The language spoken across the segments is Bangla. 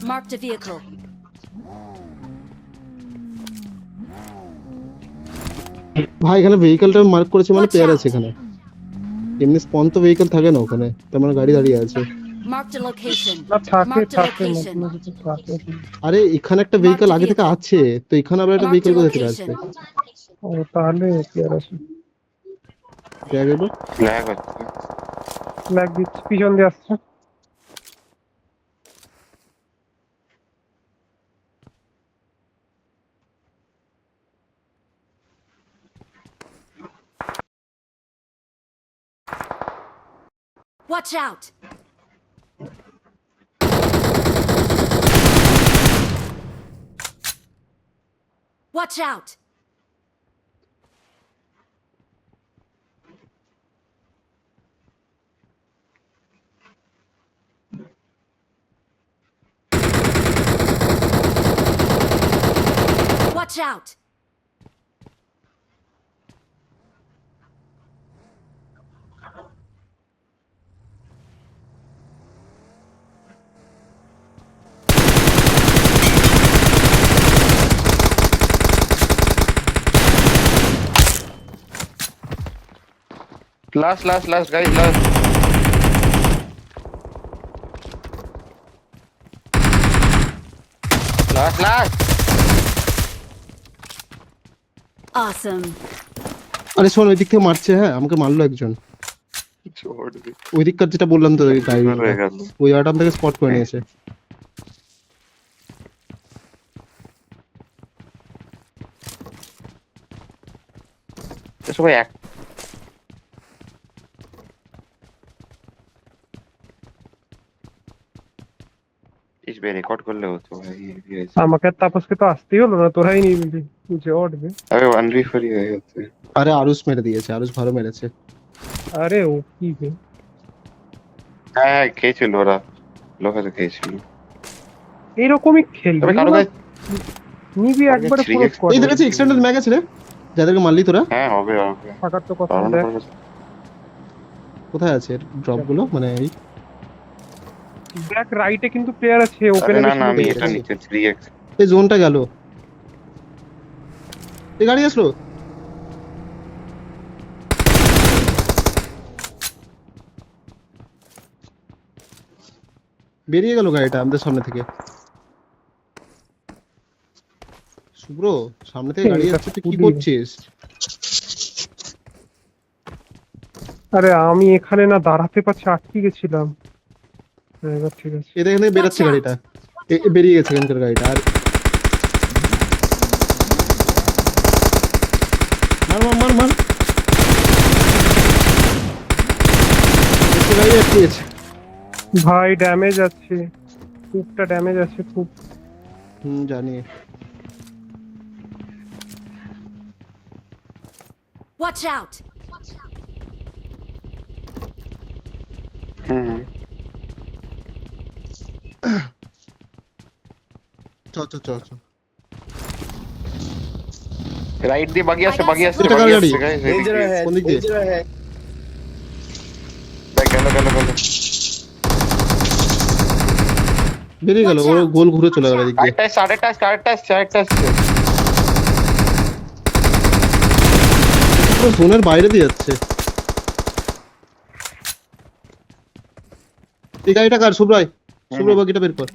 Marked a vehicle. ভাই এখানে ভেহিকলটা মার্ক করেছে মানে Watch প্লেয়ার out! আছে এখানে। এমনি স্পন তো ভেহিকল থাকে না ওখানে, তার মানে গাড়ি দাঁড়িয়ে আছে। Marked a location. না থাকে Marked a থাকে location. মাঝে মাঝে থাকে। আরে এখানে একটা ভেহিকল Marked a আগে থেকে vehicle. আছে, তো এখানে আবার একটা Marked ভেহিকল a কোথা থেকে location. আসবে? ও তাহলে প্লেয়ার আছে। দেখা গেল ল্যাগ হচ্ছে। ল্যাগ দিচ্ছে, পিছন দিয়ে আসছে। Watch out! Watch out! Watch out! Last, guys, last. Last. Awesome. আরে শোন, ওই দিক থেকে মারছে, হ্যাঁ আমাকে মারলো একজন। ওই দিককার যেটা বললাম তো, ওই গাড়ি হয়ে গেল। ওই আটাম থেকে স্পট করে নিয়েছে। সবাই এক इसमें रिकॉर्ड कर ले हो तो भाई ये ऐसे। আমাকে আর তাপসকে তো আসতেই হলো না, তোরাই নিবি যে উঠবে। अबे 1v4 ही है होते हैं। আরে আরুষ মেরে দিয়েছে, আরুষ ভালো মেরেছে। আরে ও কি বে? হ্যাঁ খেয়েছিল ওরা, লোকের খেয়েছিল। এরকমই খেলবি তবে কারো ওরা, কাছে নিবি একবারে পুরো 3x স্কোয়াড। এই দেখেছি এক্সটেন্ডেড ম্যাগ আছে রে, যাদেরকে মারলি তোরা। হ্যাঁ হবে থাকার তো কথা কারণ দেখ। কোথায় আছে ড্রপ গুলো, মানে এই ব্যাক রাইটে কিন্তু প্লেয়ার আছে ওপেনে। না না আমি এটা নিতে 3x। এই জোনটা গেল, এই গাড়ি আসলো। বেরিয়ে গেল গাড়িটা আমাদের সামনে থেকে। শুভ্র, সামনে থেকে গাড়ি আসছে, তুই কি করছিস? আরে আমি এখানে না দাঁড়াতে পারছি, আটকে গেছিলাম। হ্যাঁ, এবার ঠিক আছে। এটা এখানে বেরাচ্ছে গাড়িটা, বেরিয়ে গেছে এখানকার গাড়িটা। আর মার মার মার মার, গাড়ি আটকে গেছে। ভাই ড্যামেজ আছে, খুবটা ড্যামেজ আছে খুব। জানি। Watch out! চ চ চ চ। রাইট দিয়ে বাগি আসছে এটা কার গাড়ি? গাইস কোন দিক দিয়ে? গেল বেরিয়ে গেল, ও গোল ঘুরে চলে গেল দিক দিয়ে। আরেকটা পুরো জোনের বাইরে দিয়ে যাচ্ছে। এই গাড়িটা কার? শুভ্রয়, শুভ্র বাকিটা বের কর।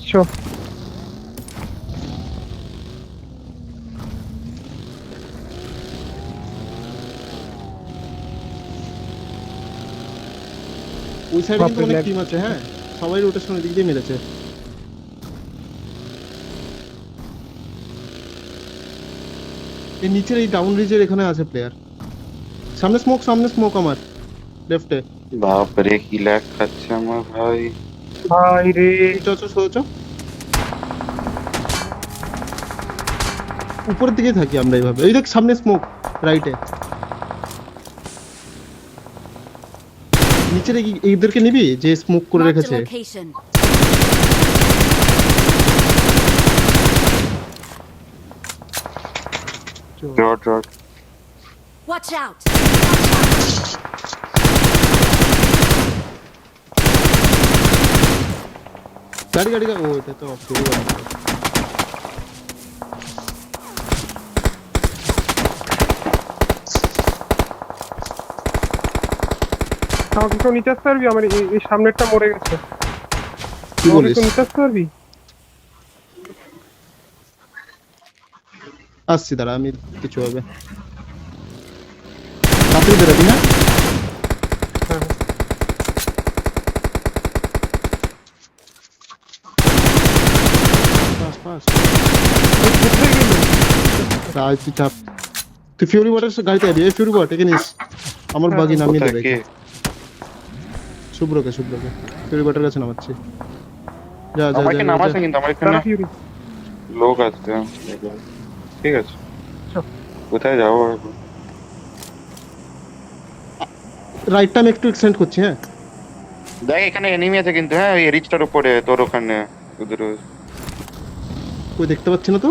চো ওই সাইডে কিন্তু বাপরে, অনেক lag। টিম আছে, হ্যাঁ সবাই রোটেশনের দিক দিয়ে মেরেছে। এই নিচের এই ডাউন রিজের এখানে আছে প্লেয়ার। সামনে স্মোক আমার লেফটে। বাপ রে কি ল্যাগ খাচ্ছে আমার ভাই। ভাই রে, চ চ চ চ। উপরের দিকে থাকি আমরা এইভাবে। এই দেখ সামনে স্মোক রাইটে। নিচের এইদেরকে নিবি যে স্মোক করে Marked a রেখেছে। location. Dot Watch out! গাড়ি গাড়ি ও এটা তো ফিউরি গাড়ি। আমাকে কেউ নিতে আসতে পারবি? আমার এই সামনেরটা মরে গেছে। কি আমাকে বলিস? কেউ নিতে আসতে পারবি? আসছি দাঁড়া, আমি কিছু হবে তাড়াতাড়ি বেরোবি, হ্যাঁ? হ্যাঁ হ্যাঁ। Pass pass. ওই কোথায় গেলি? তাই তুই চাপ, তুই ফিউরি ওয়াটার গাড়িতে যাবি। এই ফিউরি ওয়াটার এখানে নিস, আমার হ্যাঁ, বাগি নামিয়ে কোথায় দেবে। কে? শুভ্রকে ফিউরি ওয়াটার কাছে নামাচ্ছি। যা যা আমাকে যা, নামাচ্ছে যা। কিন্তু আমার এখানে দাঁড়া ফিউরি। লোক আসছে। ঠিক আছে, চল। কোথায় যাবো এখন? রাইটটা আমি একটু এক্সটেন্ড করছি, হ্যাঁ? দেখ এখানে এনিমি আছে কিন্তু, হ্যাঁ এই রিচটার উপরে তোর ওখানে ওদের কই দেখতে পাচ্ছি না তো।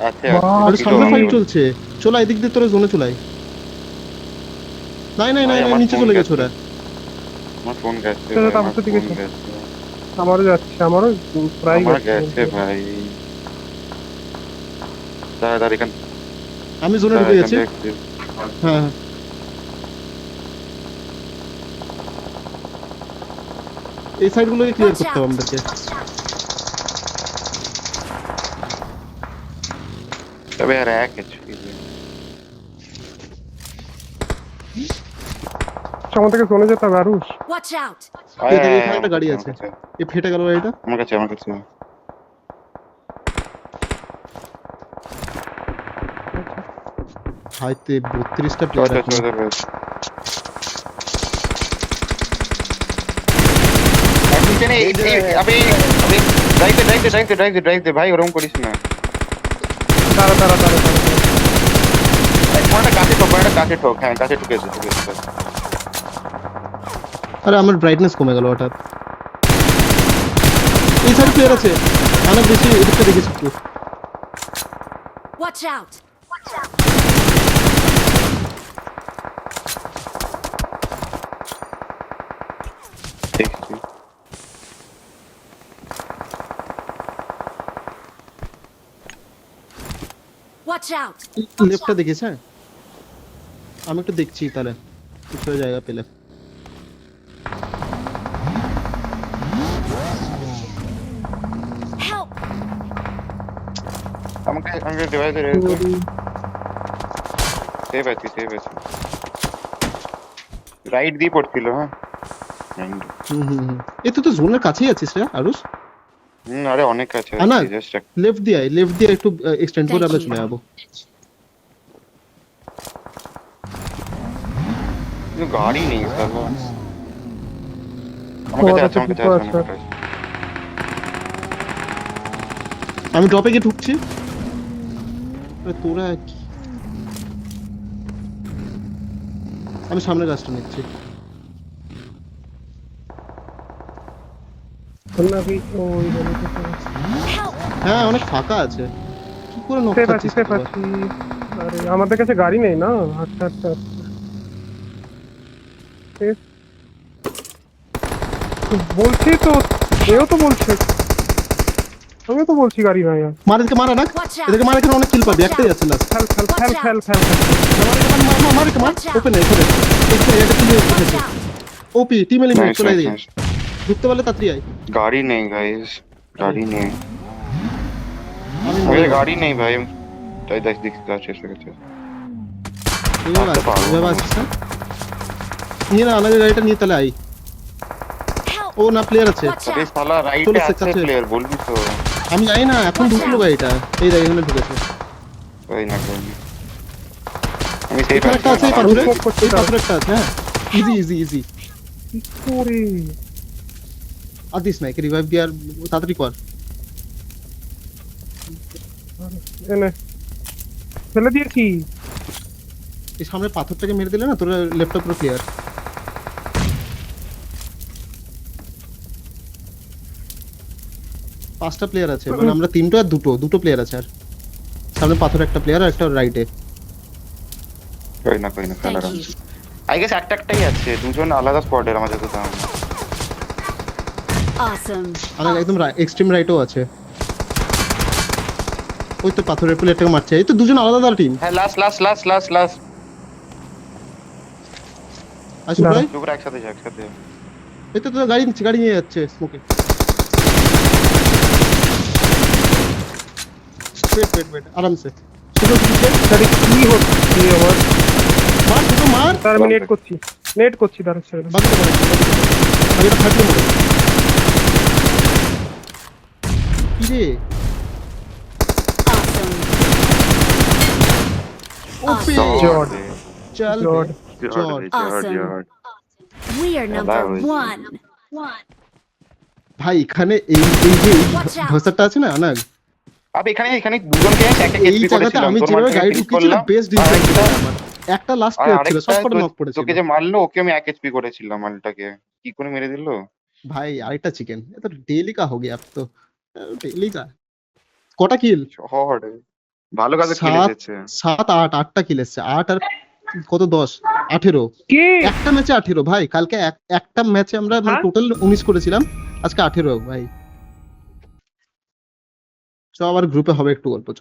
আছে বাহ, আরে ছিল, সামনে আমি ফাইট বলছি। চলছে, চলো এদিক দিয়ে তোরা জোনে চলাই। নাই নাই নাই ভাই, নাই, আমার নিচে ফোন চলে গেছে গেছে। ওরা। আমার ফোন গেছে চলো, ভাই, তারপর আমার তো দিকে ফোন চল। গেছে। আমারও যাচ্ছে, আমারও প্রায় আমার যাচ্ছে। গেছে ভাই। দাঁড়া দাঁড়া এখান আমি জোনে দাঁড়া ঢুকে এখান গেছি। থেকে হ্যাঁ হ্যাঁ, এই সাইড গুলোকে ক্লিয়ার Watch করতে হবে out! আমাদেরকে। তবে আর এক আছে। আমার থেকে চলে যেতে হবে আরুষ। Watch out! এই দেখ, এখানে একটা গাড়ি আছে। এই ফেটে গেল গাড়িটা। আমার কাছে আমার কাছে হাইতে 32টা চল প্লেয়ার চল আছে। চল চল। নিচে নেই, আবে আবে ড্রাইভ দে ভাই, ওরকম করিস না। দাঁড়া দাঁড়া দাঁড়া দাঁড়া। একটা কাছে ঠোক, হ্যাঁ কাছে ঠুকেছে। আরে আমার ব্রাইটনেস কমে গেল হঠাৎ। এই সাইড প্লেয়ার আছে, অনেক বেশি এদিকটা দেখেছি একটু। Watch out! দেখছি Watch out! লেফটটা দেখিস, হ্যাঁ? আমি একটু দেখছি তাহলে কিছু জায়গা পেলে। Help! আমাকে ডিভাইসে সেভ আছি। রাইট দিয়ে পড়ছিল, হ্যাঁ। এই তো জোনের কাছেই আছিস রে আরুষ। আরে অনেক কাছে না, আছে, জাস্ট লেফট দিয়ে একটু এক্সটেন্ড করে আমরা চলে যাবো। গাড়ি নেই সালা। আমার কাছে আছে। আমি ড্রপে গিয়ে ঢুকছি। আরে তোরা কি, আমি সামনের গাছটা নিচ্ছি। নাকি ওই গলিতে তো আছে। Help! হ্যাঁ, অনেক ফাঁকা আছে, কি করে নক সেফ আছি খাচ্ছিস সেফ তোরা? আছি। আরে আমাদের কাছে গাড়ি নেই না। আচ্ছা আচ্ছা আচ্ছা। এ- বলছি তো, এও তো বলছে, আমিও তো বলছি গাড়ি নাই আর। মার এদিকে, মারা না Watch out! এদিকে, মার এখানে অনেক কিল পাবি, একটাই আছে লাস্ট। খেল খেল খেল খেল খেল খেল। মার এদিকে, মার Watch out! ওপেনে এখানে একটা কিল Watch উঠেছে। out! ওপি টিম এলিমিনেট, নাইস চলে নাইস দিয়ে নাইস। ঢুকতে পারলে তাড়াতাড়ি আয়। গাড়ি নেই গাইস, গাড়ি নেই। আমি मेरे गाड़ी नहीं भाई। তাই দেখ শেষ হয়ে গেছে। আসতে পারবো না। নিয়ে না আলাদা গাড়িটা নিয়ে তাহলে আই। Help! ও না, প্লেয়ার আছে। Watch আরে out! শালা রাইটে চলো, আছে কাছে। প্লেয়ার, বলবি তো। আমি জানি না, এখন ঢুকলো গাড়িটা। এই দেখ এখানে ঢুকেছে। ওই না কোই না। আমি সেই এখানে একটা আছে, এই পাথর। পাথরে, smoke করছে এই তার। পাথরে একটা আছে, হ্যাঁ। ইজি। কি করে? আদিস না, একে রিভাইভ দিয়ে আর তাড়াতাড়ি কর। এনে ফেলে দিয়েছি। এই সামনে পাথরটাকে মেরে দিলে না, তোরা লেফটটা পুরো ক্লিয়ার। পাঁচটা প্লেয়ার আছে, মানে আমরা তিনটা আর দুটো প্লেয়ার আছে। আর সামনে পাথর একটা প্লেয়ার আর একটা রাইটে। কই না খেলা Thank Ram. you. I guess একটাই আছে, দুজন আলাদা স্কোয়াডের আমাদের তো দাম। Awesome. আর একদম এক্সট্রিম রাইটও আছে। ওই তো পাথরের প্লেটটাকে মারছে। এই তো দুজন আলাদা আলাদা টিম। হ্যাঁ লাস্ট আসো ভাই, দুপুরে একসাথে এই তো গাড়ি নিচ্ছে, গাড়ি নিয়ে যাচ্ছে স্মোকে। ওয়েট আরামসে। শুধু কিছু আরে কি হচ্ছে আমার? মার, শুধু মার। তার আমি নেট করছি তার ছেড়ে দাও। বাকিটা করে বাকিটা ফাটলে মরে। কি রে Awesome. ওপে জর্জ। চল George. George. Awesome. We are that number was- 1. ভাই এখানে এই যে Watch out. ভাষাটা আছে না আনাগ, আবে এখানে দুজনকে একটা এই কেসপি জায়গাতে করেছিলাম আমি তোর যেভাবে মাঝখানে গাড়ি finish ঢুকিয়েছিলাম করলাম। বেস্ট আর ডিসিশন ছিল আরেকটা- আমার। একটা লাস্ট আর প্লেয়ার ছিল, আরেকটা সবকটা নক করেছিল। তোকে যে মারলো ওকে আমি এক এইচপি করেছিলাম মালটাকে কি করে মেরে দিল ভাই আরেকটা চিকেন, এ তো ডেইলি কা हो गया अब तो ডেইলি কা। কটা কিল? শহর ভালো কাজে সাত। খেলেছে 7 8 8টা কিল এসেছে। 8 আর কত 10 18। কে? একটা ম্যাচে 18 ভাই। কালকে একটা ম্যাচে আমরা হ্যাঁ? টোটাল 19 করেছিলাম, আজকে 18 ভাই। চ আবার গ্রুপে হবে একটু গল্প চ।